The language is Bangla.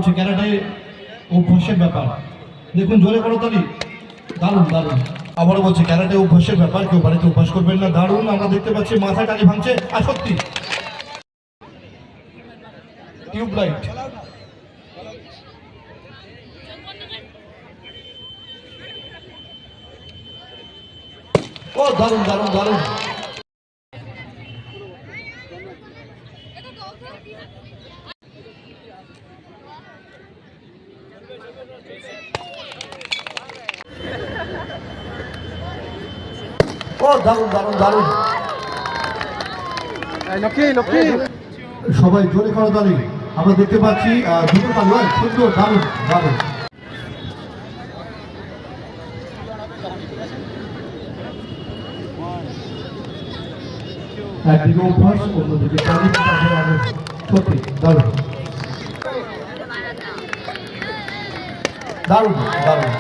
বলছি ক্যারাটে অভ্যাসের ব্যাপার। দেখুন জোরে করতালি, দারুণ দারুণ। আবারও বলছি ক্যারাটে অভ্যাসের ব্যাপার, কেউ বাড়িতে অভ্যাস করবেন না। দারুণ আমরা দেখতে পাচ্ছি মাথায় টালি ভাঙছে, আর সত্যি টিউবলাইট। ও দারুণ দারুণ দারুণ। ও দারুণ দারুণ দারুণ। সবাই জোরে করতালি আমরা দেখতে পাচ্ছি, দুটো তালি, সুন্দর দারুণ দারুণ। একদিকে অভ্যাস, অন্যদিকে তালি, সত্যি দারুণ দারুণ দারুণ।